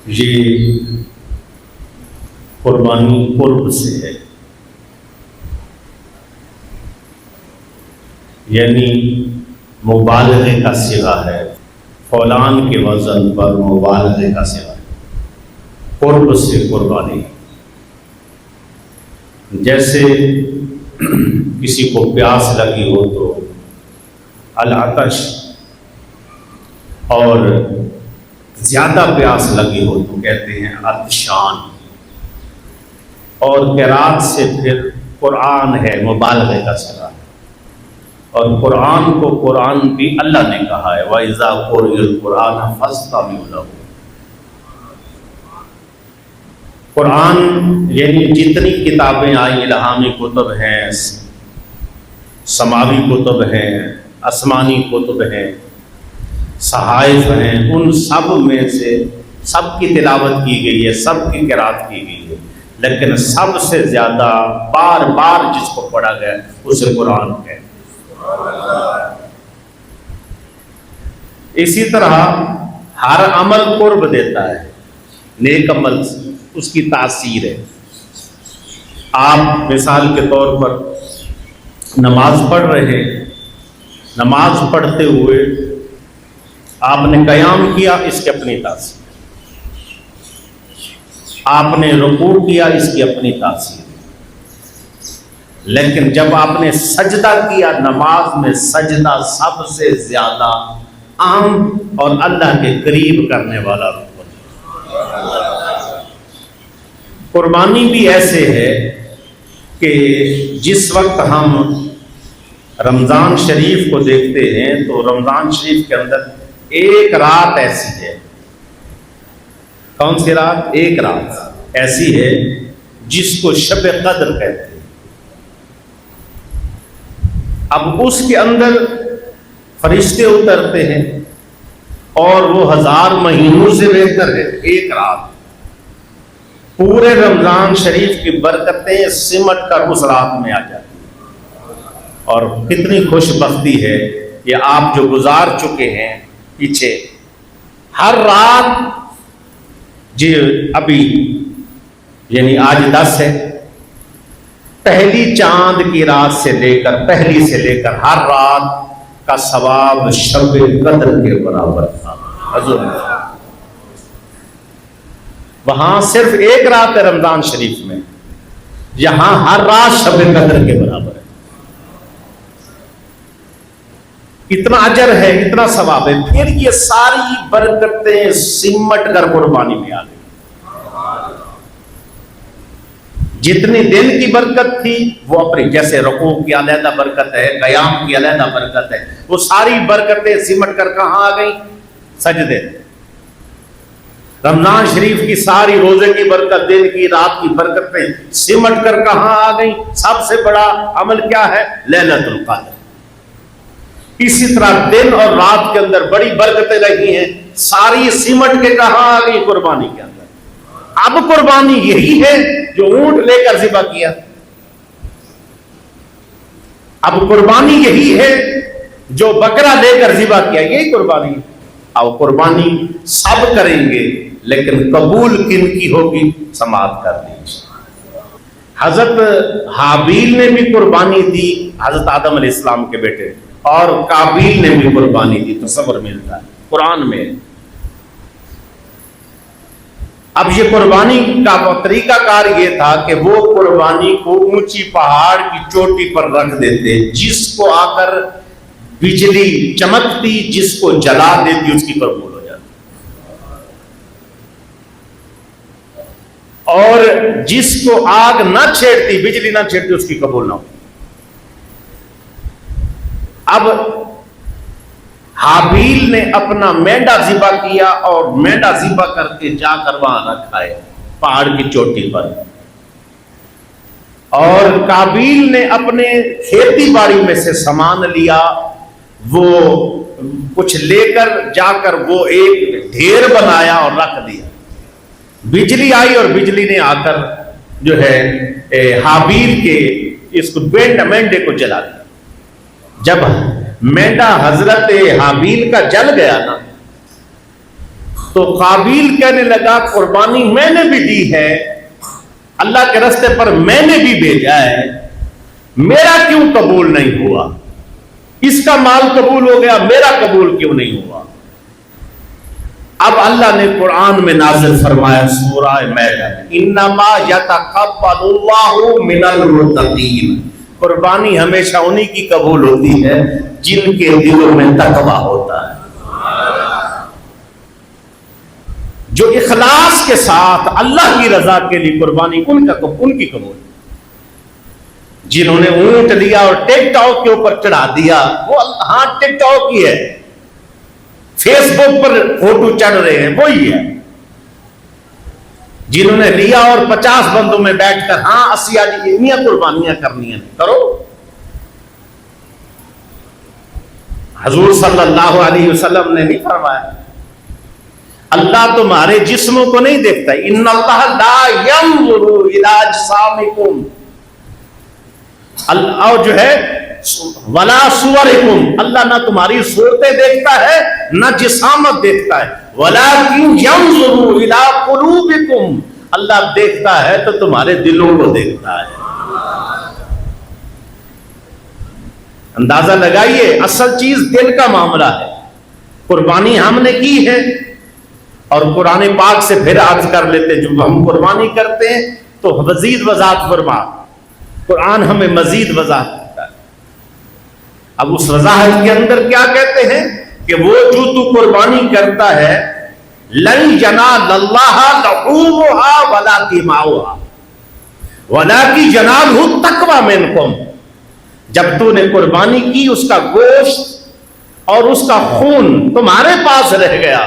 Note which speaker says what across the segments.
Speaker 1: یہ قربانی قرب سے ہے، یعنی مبالغے کا صیغہ ہے، فولان کے وزن پر مبالغے کا صیغہ ہے، قرب سے قربانی۔ جیسے کسی کو پیاس لگی ہو تو العطش، اور زیادہ پیاس لگی ہو تو کہتے ہیں عطشان، اور قرات سے پھر قرآن ہے، مبالغے کا صیغہ ہے، اور قرآن کو قرآن بھی اللہ نے کہا ہے وَإِذَا قُرِئَ الْقُرْآنَ فَاسْتَمِعُوا لَهُ۔ قرآن یعنی جتنی کتابیں آئی، الہامی کتب ہیں، سماوی کتب ہیں، آسمانی کتب ہیں، صحائف ہیں، ان سب میں سے سب کی تلاوت کی گئی ہے، سب کی قرات کی گئی ہے، لیکن سب سے زیادہ بار بار جس کو پڑھا گیا اسے قرآن ہے۔ اسی طرح ہر عمل قرب دیتا ہے، نیک عمل اس کی تاثیر ہے۔ آپ مثال کے طور پر نماز پڑھ رہے ہیں، نماز پڑھتے ہوئے آپ نے قیام کیا، اس کی اپنی تاثیر، آپ نے رکوع کیا، اس کی اپنی تاثیر، لیکن جب آپ نے سجدہ کیا، نماز میں سجدہ سب سے زیادہ عام اور اللہ کے قریب کرنے والا رکن۔ قربانی بھی ایسے ہے کہ جس وقت ہم رمضان شریف کو دیکھتے ہیں تو رمضان شریف کے اندر ایک رات ایسی ہے، کون سی رات؟ ایک رات ایسی ہے جس کو شب قدر کہتے ہیں۔ اب اس کے اندر فرشتے اترتے ہیں اور وہ 1000 مہینوں سے بہتر ہے۔ ایک رات پورے رمضان شریف کی برکتیں سمٹ کر اس رات میں آ جاتی ہیں، اور کتنی خوش بختی ہے کہ آپ جو گزار چکے ہیں پیچھے، ہر رات جی ابھی یعنی آج 10 ہے، پہلی چاند کی رات سے لے کر پہلی سے لے کر ہر رات کا ثواب شب قدر کے برابر تھا حضور۔ وہاں صرف ایک رات ہے رمضان شریف میں، یہاں ہر رات شب قدر کے برابر ہے۔ اتنا اجر ہے، اتنا ثواب ہے، پھر یہ ساری برکتیں سمٹ کر قربانی میں آ گئی۔ جتنی دن کی برکت تھی وہ اپنی، جیسے رکوع کی علیحدہ برکت ہے، قیام کی علیحدہ برکت ہے، وہ ساری برکتیں سمٹ کر کہاں آ گئی؟ سجدے۔ رمضان شریف کی ساری روزے کی برکت، دن کی رات کی برکتیں سمٹ کر کہاں آ گئی؟ سب سے بڑا عمل کیا ہے؟ لیلۃ القدر۔ اسی طرح دن اور رات کے اندر بڑی برکتیں رہی ہیں، ساری سمٹ کے کہاں آ گئی؟ قربانی کے اندر۔ اب قربانی یہی ہے جو اونٹ لے کر ذبح کیا، اب قربانی یہی ہے جو بکرا لے کر ذبح کیا، یہی قربانی ہے۔ اب قربانی سب کریں گے، لیکن قبول کن کی ہوگی؟ سماعت کر دیجیے۔ حضرت حابیل نے بھی قربانی دی، حضرت آدم علیہ السلام کے بیٹے، اور قابیل نے بھی قربانی دی، تصور ملتا ہے قرآن میں۔ اب یہ قربانی کا طریقہ کار یہ تھا کہ وہ قربانی کو اونچی پہاڑ کی چوٹی پر رکھ دیتے، جس کو آ کر بجلی چمکتی، جس کو جلا دیتی اس کی قبول ہو جاتی، اور جس کو آگ نہ چھیڑتی، بجلی نہ چھیڑتی، اس کی قبول نہ ہوتی۔ اب حابیل نے اپنا مینڈا ذبح کیا، اور مینڈا ذبح کر کے جا کر وہاں رکھا ہے پہاڑ کی چوٹی پر، اور قابیل نے اپنے کھیتی باڑی میں سے سامان لیا، وہ کچھ لے کر جا کر وہ ایک ڈھیر بنایا اور رکھ دیا۔ بجلی آئی اور بجلی نے آ کر جو ہے حابیل کے اس کو مینڈے کو جلا دیا۔ جب مینڈا حضرت حابیل کا جل گیا نا، تو قابیل کہنے لگا قربانی میں نے بھی دی ہے، اللہ کے راستے پر میں نے بھی بھیجا ہے، میرا کیوں قبول نہیں ہوا؟ اس کا مال قبول ہو گیا، میرا قبول کیوں نہیں ہوا؟ اب اللہ نے قرآن میں نازل فرمایا سورہ مائدہ انما یتقبل اللہ من المتقین، قربانی ہمیشہ انہی کی قبول ہوتی ہے جن کے دلوں میں تقوی ہوتا ہے، جو اخلاص کے ساتھ اللہ کی رضا کے لیے قربانی ان کی قبول۔ جنہوں نے اونٹ لیا اور ٹک ٹاک کے اوپر چڑھا دیا، وہ ہاں ٹک ٹاک کی ہے، فیس بک پر فوٹو چڑھ رہے ہیں، وہی ہے۔ جنہوں نے لیا اور 50 بندوں میں بیٹھ کر ہاں 80 اتنی قربانیاں کرنی ہیں کرو، حضور صلی اللہ علیہ وسلم نے نہیں فرمایا اللہ تمہارے جسموں کو نہیں دیکھتا، ان اللہ لا ينظر الى اجسامکم، اور جو ہے ولا صورکم، اللہ نہ تمہاری صورتیں دیکھتا ہے نہ جسامت دیکھتا ہے، ولکن ينظر الى قلوبکم، اللہ دیکھتا ہے تو تمہارے دلوں کو دیکھتا ہے۔ اندازہ لگائیے، اصل چیز دل کا معاملہ ہے۔ قربانی ہم نے کی ہے، اور قرآن پاک سے پھر عرض کر لیتے جو ہم قربانی کرتے ہیں تو مزید وضاحت فرما، قرآن ہمیں مزید وضاحت کرتا ہے۔ اب اس وضاحت کے اندر کیا کہتے ہیں کہ وہ جو تو قربانی کرتا ہے لن ینال اللہ لحومها ولا دماؤها ولکن ینالہ التقوی منکم، جب تو نے قربانی کی اس کا گوشت اور اس کا خون تمہارے پاس رہ گیا،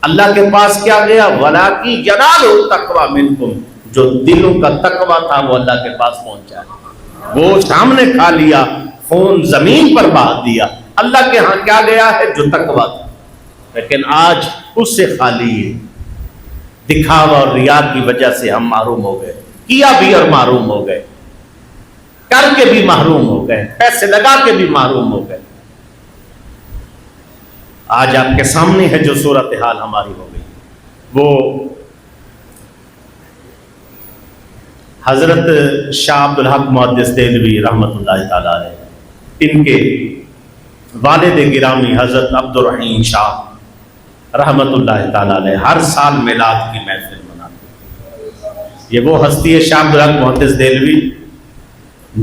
Speaker 1: اللہ کے پاس کیا گیا؟ وَلَٰكِن يَنَالُهُ التَّقْوَىٰ مِنكُمْ، جو دلوں کا تقویٰ تھا وہ اللہ کے پاس پہنچا، گوشت ہم نے کھا لیا، خون زمین پر بہا دیا، اللہ کے ہاں کیا گیا ہے؟ جو تقویٰ تھا۔ لیکن آج اس سے خالی ہے، دکھاوا اور ریا کی وجہ سے ہم محروم ہو گئے، کیا بھی اور محروم ہو گئے، کر کے بھی محروم ہو گئے، پیسے لگا کے بھی محروم ہو گئے۔ آج آپ کے سامنے ہے جو صورتحال ہماری ہو گئی، وہ حضرت شاہ عبدالحق محدث دہلوی رحمۃ اللہ تعالی علیہ، ان کے والد گرامی حضرت عبدالرحیم شاہ رحمۃ اللہ تعالی علیہ ہر سال میلاد کی محفل مناتے۔ یہ وہ ہستی ہے شاہ عبدالحق محدث دہلوی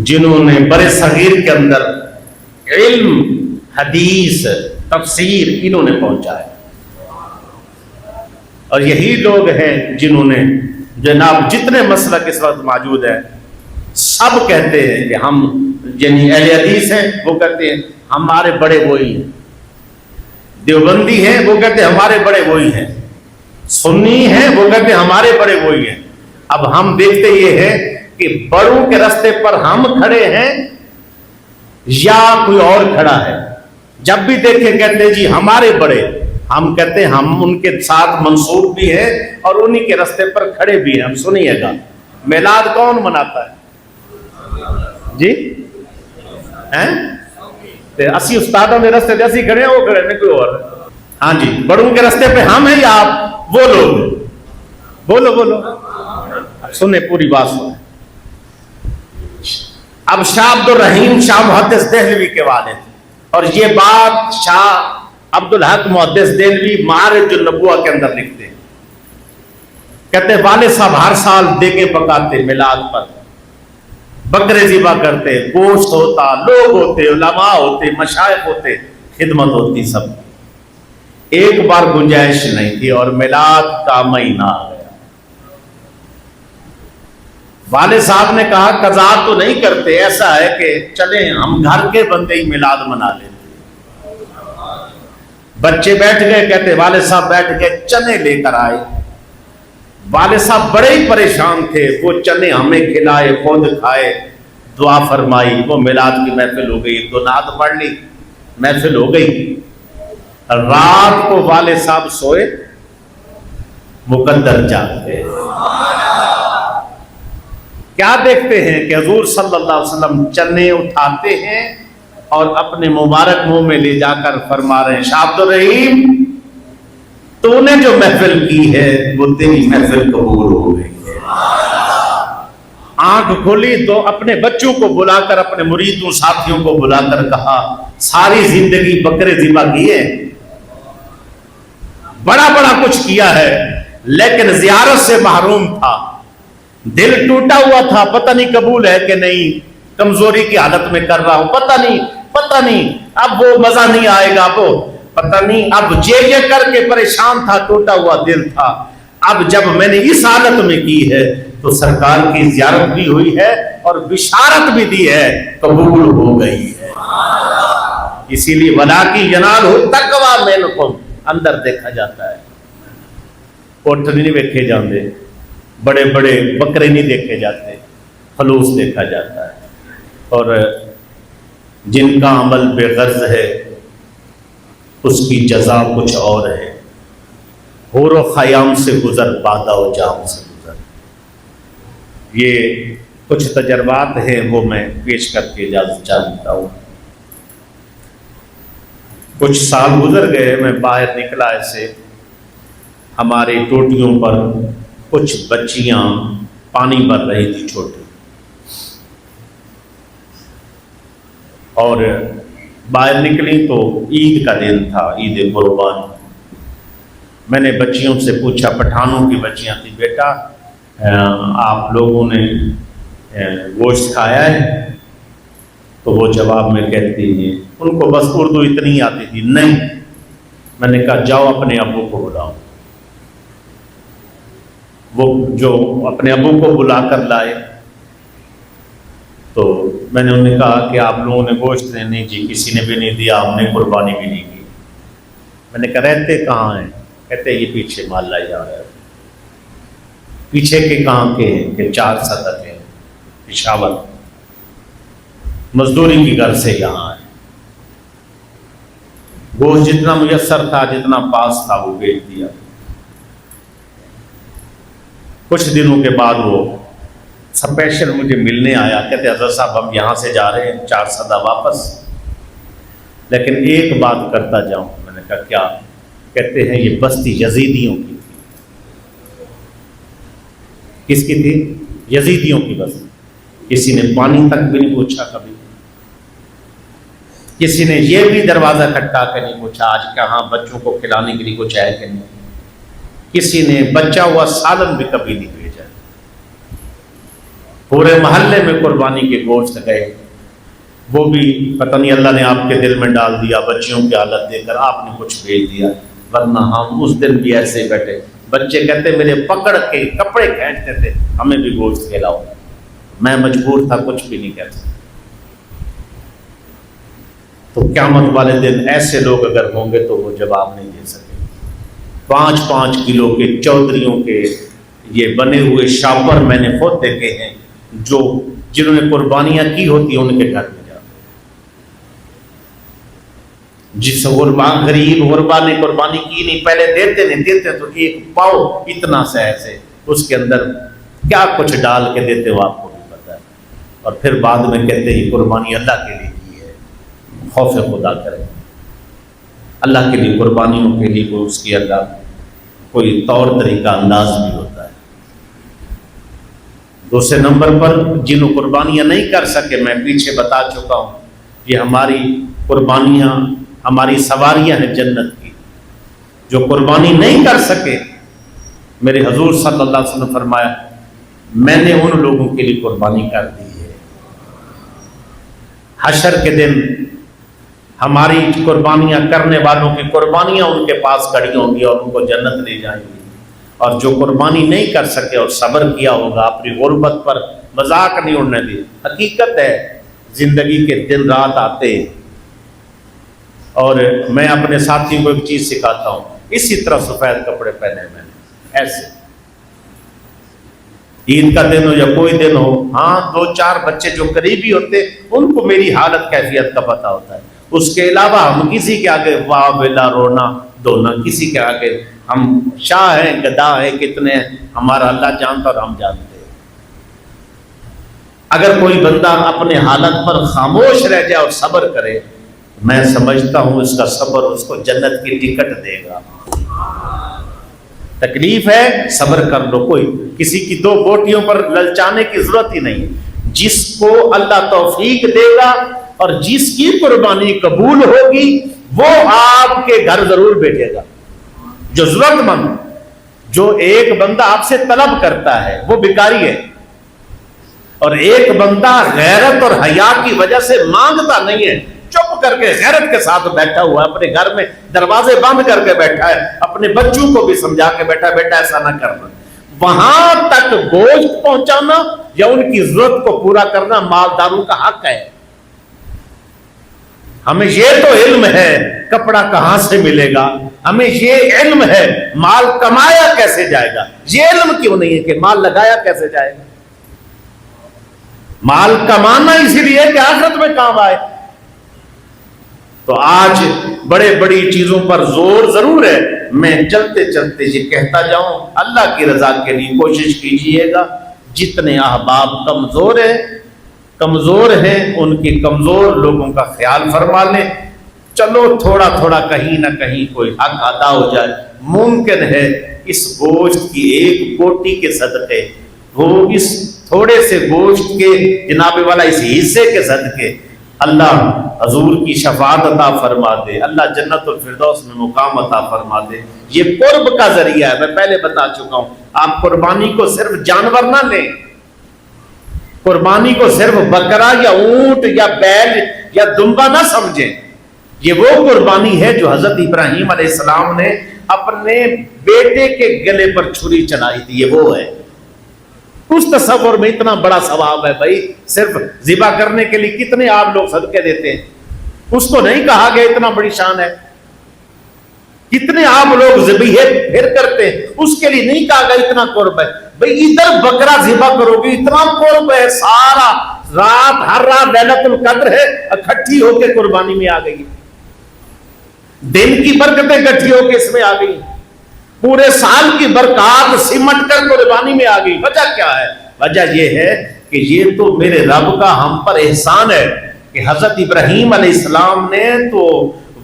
Speaker 1: جنہوں نے برے صغیر کے اندر علم، حدیث، تفسیر انہوں نے پہنچایا، اور یہی لوگ ہیں جنہوں نے جناب جتنے مسلک اس وقت موجود ہیں سب کہتے ہیں کہ ہم یعنی اہل حدیث ہیں وہ کہتے ہیں ہمارے بڑے وہی ہیں، دیوبندی ہیں وہ کہتے ہیں ہمارے بڑے وہی ہیں، سنی ہیں وہ کہتے ہیں ہمارے بڑے وہی ہیں۔ اب ہم دیکھتے یہ ہے کہ بڑوں کے راستے پر ہم کھڑے ہیں یا کوئی اور کھڑا ہے، جب بھی دیکھیں کہتے ہیں جی ہمارے بڑے، ہم کہتے ہیں ہم ان کے ساتھ منسوب بھی ہیں اور انہی کے راستے پر کھڑے بھی ہیں۔ ہم سنیے گا، میلاد کون مناتا ہے جی؟ اسی استادوں کے راستے جیسے کھڑے ہیں وہ کھڑے ہیں کوئی اور؟ ہاں جی، بڑوں کے راستے پہ ہم ہیں یا آپ وہ لوگ؟ بولو بولو، سنیں پوری بات سنیں۔ اب شاہ عبدالرحیم شاہ محدث دہلوی کے والد، اور یہ بات شاہ عبدالحق محدث دہلوی معارج النبوہ کے اندر لکھتے ہیں، کہتے ہیں والد صاحب ہر سال دیگیں پکاتے، میلاد پر بکرے ذبح کرتے، گوشت ہوتا، لوگ ہوتے، علماء ہوتے، مشائخ ہوتے، خدمت ہوتی سب۔ ایک بار گنجائش نہیں تھی اور میلاد کا مہینہ آ گیا۔ والد صاحب نے کہا قضا تو نہیں کرتے، ایسا ہے کہ چلیں ہم گھر کے بندے ہی میلاد منا لیتے۔ بچے بیٹھ گئے، کہتے والد صاحب بیٹھ گئے، چنے لے کر آئے۔ والد صاحب بڑے ہی پریشان تھے، وہ چنے ہمیں کھلائے، خود کھائے، دعا فرمائی، وہ میلاد کی محفل ہو گئی، دو نعت پڑھ لی، محفل ہو گئی۔ رات کو والد صاحب سوئے، مقدر جاگتے۔ کیا دیکھتے ہیں کہ حضور صلی اللہ علیہ وسلم چنے اٹھاتے ہیں اور اپنے مبارک منہ میں لے جا کر فرما رہے ہیں شاہ عبدالرحیم تو نے جو محفل کی ہے وہ تیری محفل قبول ہو گئی ہے۔ آنکھ کھولی تو اپنے بچوں کو بلا کر، اپنے مریدوں ساتھیوں کو بلا کر کہا ساری زندگی بکرے ذبح کیے، بڑا بڑا کچھ کیا ہے، لیکن زیارت سے محروم تھا، دل ٹوٹا ہوا تھا، پتہ نہیں قبول ہے کہ نہیں، کمزوری کی حالت میں کر رہا ہوں، پتہ نہیں اب وہ مزہ نہیں آئے گا، وہ پتہ نہیں، اب یہ کر کے پریشان تھا، ٹوٹا ہوا دل تھا۔ اب جب میں نے اس حالت میں کی ہے تو سرکار کی زیارت بھی ہوئی ہے اور بشارت بھی دی ہے، قبول ہو گئی ہے۔ اسی لیے وَلَٰكِن يَنَالُهُ التَّقْوَىٰ مِنكُمْ، اندر دیکھا جاتا ہے، کوٹھ نہیں دیکھے جاتے، بڑے بڑے بکرے نہیں دیکھے جاتے، خلوص دیکھا جاتا ہے۔ اور جن کا عمل بے غرض ہے اس کی جزا کچھ اور ہے، حور و خیام سے گزر، بادہ و جام سے گزر۔ یہ کچھ تجربات ہیں، وہ میں پیش کر کے اجازت چاہتا ہوں۔ کچھ سال گزر گئے، میں باہر نکلا ایسے، ہماری ٹوٹیوں پر کچھ بچیاں پانی بھر رہی تھی چھوٹی، اور باہر نکلی تو عید کا دن تھا، عید قربان۔ میں نے بچیوں سے پوچھا، پٹھانوں کی بچیاں تھیں، بیٹا آپ لوگوں نے گوشت کھایا ہے؟ تو وہ جواب میں کہتی ہیں، ان کو بس اردو اتنی آتی تھی، نہیں۔ میں نے کہا جاؤ اپنے ابو کو بلاؤ۔ وہ جو اپنے ابو کو بلا کر لائے تو میں نے انہیں کہا کہ آپ لوگوں نے گوشت نہیں؟ جی کسی نے بھی نہیں دیا، ہم نے قربانی بھی نہیں کی۔ میں نے کہا رہتے کہاں ہیں؟ کہتے یہ پیچھے محلہ جا رہا ہے۔ پیچھے کے کہاں کے ہیں؟ کہ 4 صدق ہیں، پشاور، مزدوری کی گھر سے یہاں ہے۔ گوشت جتنا میسر تھا، جتنا پاس تھا، وہ بیچ دیا۔ کچھ دنوں کے بعد وہ اسپیشل مجھے ملنے آیا، کہتے حضرت صاحب ہم یہاں سے جا رہے ہیں 4 صدہ واپس، لیکن ایک بات کرتا جاؤں۔ میں نے کہا کیا؟ کہتے ہیں یہ بستی یزیدیوں کی تھی۔ کس کی تھی؟ یزیدیوں کی بستی۔ کسی نے پانی تک بھی نہیں پوچھا کبھی، کسی نے یہ بھی دروازہ کھٹکا کے نہیں پوچھا آج کہاں بچوں کو کھلانے کے لیے کچھ ہے کہ نہیں، کسی نے بچا ہوا سالن بھی کبھی نہیں بھیجا۔ پورے محلے میں قربانی کے گوشت گئے، وہ بھی پتہ نہیں اللہ نے آپ کے دل میں ڈال دیا، بچیوں کی حالت دیکھ کر آپ نے کچھ بھیج دیا، ورنہ ہم اس دن بھی ایسے بیٹھے۔ بچے کہتے میرے پکڑ کے کپڑے کھینچتے تھے، ہمیں بھی گوشت کھلاؤ، میں مجبور تھا، کچھ بھی نہیں کہہ سکتا۔ تو قیامت والے دن ایسے لوگ اگر ہوں گے تو وہ جواب نہیں دے سکے۔ 5-5 کلو کے چودھریوں کے یہ بنے ہوئے شاپر میں نے خود دیکھے ہیں، جو جنہوں نے قربانیاں کی ہوتی ہیں ان کے گھر میں جاتے، جس غریب غربا نے قربانی کی نہیں، پہلے دیتے تو ایک پاؤ اتنا سا ایسے، اس کے اندر کیا کچھ ڈال کے دیتے ہو آپ کو بھی پتہ ہے، اور پھر بعد میں کہتے ہیں قربانی اللہ کے لیے کی ہے۔ خوف خدا کرے، اللہ کے لیے قربانیوں کے لیے کوئی اس کی اللہ کوئی طور طریقہ انداز بھی ہوتا ہے۔ دوسرے نمبر پر جنہوں قربانیاں نہیں کر سکے، میں پیچھے بتا چکا ہوں، یہ ہماری قربانیاں، ہماری سواریاں ہیں جنت کی۔ جو قربانی نہیں کر سکے، میرے حضور صلی اللہ علیہ وسلم فرمایا میں نے ان لوگوں کے لیے قربانی کر دی ہے۔ حشر کے دن ہماری قربانیاں کرنے والوں کی قربانیاں ان کے پاس کھڑی ہوں گی اور ان کو جنت لے جائیں گی، اور جو قربانی نہیں کر سکے اور صبر کیا ہوگا، اپنی غربت پر مذاق نہیں اڑنے دی۔ حقیقت ہے زندگی کے دن رات آتے، اور میں اپنے ساتھیوں کو ایک چیز سکھاتا ہوں، اسی طرح سفید کپڑے پہنے میں نے، ایسے عید کا دن ہو یا کوئی دن ہو، ہاں 2-4 بچے جو قریبی ہوتے ان کو میری حالت کیفیت کا پتہ ہوتا ہے، اس کے علاوہ ہم کسی کے آگے واہ ویلا رونا دھونا، کسی کے آگے ہم شاہ ہیں گدا ہیں کتنے ہیں، ہمارا اللہ جانتا اور ہم جانتے ہیں۔ اگر کوئی بندہ اپنے حالت پر خاموش رہ جائے اور صبر کرے، میں سمجھتا ہوں اس کا صبر اس کو جنت کی ٹکٹ دے گا۔ تکلیف ہے صبر کر لو، کوئی کسی کی دو بوٹیوں پر للچانے کی ضرورت ہی نہیں. جس کو اللہ توفیق دے گا اور جس کی قربانی قبول ہوگی وہ آپ کے گھر ضرور بھیجے گا. جو ضرورت مند، جو ایک بندہ آپ سے طلب کرتا ہے وہ بیکاری ہے، اور ایک بندہ غیرت اور حیا کی وجہ سے مانگتا نہیں ہے، چپ کر کے غیرت کے ساتھ بیٹھا ہوا ہے، اپنے گھر میں دروازے بند کر کے بیٹھا ہے، اپنے بچوں کو بھی سمجھا کے بیٹھا ہے بیٹا ایسا نہ کرنا. وہاں تک گوشت پہنچانا یا ان کی ضرورت کو پورا کرنا مالداروں کا حق ہے. ہمیں یہ تو علم ہے کپڑا کہاں سے ملے گا، ہمیں یہ علم ہے مال کمایا کیسے جائے گا، یہ علم کیوں نہیں ہے کہ مال لگایا کیسے جائے گا. مال کمانا اسی لیے کہ آخرت میں کام آئے. تو آج بڑے بڑی چیزوں پر زور ضرور ہے. میں چلتے چلتے یہ کہتا جاؤں، اللہ کی رضا کے لیے کوشش کیجئے گا. جتنے احباب کمزور ہیں ان کی کمزور لوگوں کا خیال فرما لیں. چلو تھوڑا تھوڑا کہیں نہ کہیں کوئی حق ادا ہو جائے. ممکن ہے اس گوشت کی ایک بوٹی کے صدقے، وہ اس تھوڑے سے گوشت کے جناب والا اس حصے کے صدقے اللہ حضور کی شفاعت عطا فرما دے، اللہ جنت الفردوس میں مقام عطا فرما دے. یہ قرب کا ذریعہ ہے. میں پہلے بتا چکا ہوں، آپ قربانی کو صرف جانور نہ لیں، قربانی کو صرف بکرا یا اونٹ یا بیل یا دمبا نہ سمجھیں. یہ وہ قربانی ہے جو حضرت ابراہیم علیہ السلام نے اپنے بیٹے کے گلے پر چھری چلائی تھی. یہ وہ ہے. اس تصور میں اتنا بڑا ثواب ہے بھائی. صرف ذبح کرنے کے لیے کتنے آپ لوگ صدقے دیتے ہیں، اس کو نہیں کہا گیا اتنا بڑی شان ہے. کتنے آپ لوگ ذبیحے پھر کرتے ہیں، اس کے لیے نہیں کہا گیا اتنا قرب ہے. بھائی ادھر بکرا ذبح کرو گے اتنا قرب ہے. سارا رات، ہر رات لیلۃ القدر ہے، اکٹھی ہو کے قربانی میں آ گئی. دن کی برکتیں اکٹھی ہو کے اس میں آ گئی. پورے سال کی برکات سمٹ کر قربانی میں آ گئی. وجہ کیا ہے؟ وجہ یہ ہے کہ یہ تو میرے رب کا ہم پر احسان ہے کہ حضرت ابراہیم علیہ السلام نے تو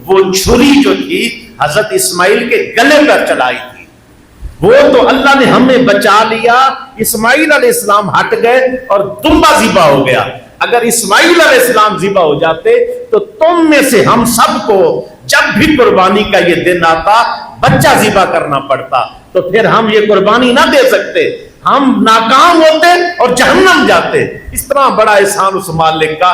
Speaker 1: وہ چھری جو تھی حضرت اسماعیل کے گلے پر چلائی تھی، وہ تو اللہ نے ہمیں بچا لیا. اسماعیل علیہ السلام ہٹ گئے اور دمبا ذبح ہو گیا. اگر اسماعیل علیہ السلام ذبح ہو جاتے تو تم میں سے ہم سب کو جب بھی قربانی کا یہ دن آتا بچہ ذبح کرنا پڑتا، تو پھر ہم یہ قربانی نہ دے سکتے، ہم ناکام ہوتے اور جہنم جاتے. اس طرح بڑا احسان اس مالک کا،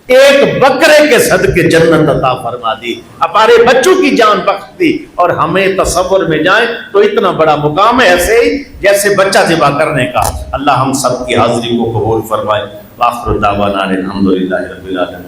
Speaker 1: ایک بکرے کے صدقے جنت عطا فرما دی، ہمارے بچوں کی جان بخش دی. اور ہمیں تصور میں جائیں تو اتنا بڑا مقام ہے ایسے ہی جیسے بچہ ذبح کرنے کا. اللہ ہم سب کی حاضری کو قبول فرمائے. وآخر دعوانا الحمدللہ رب العالمین.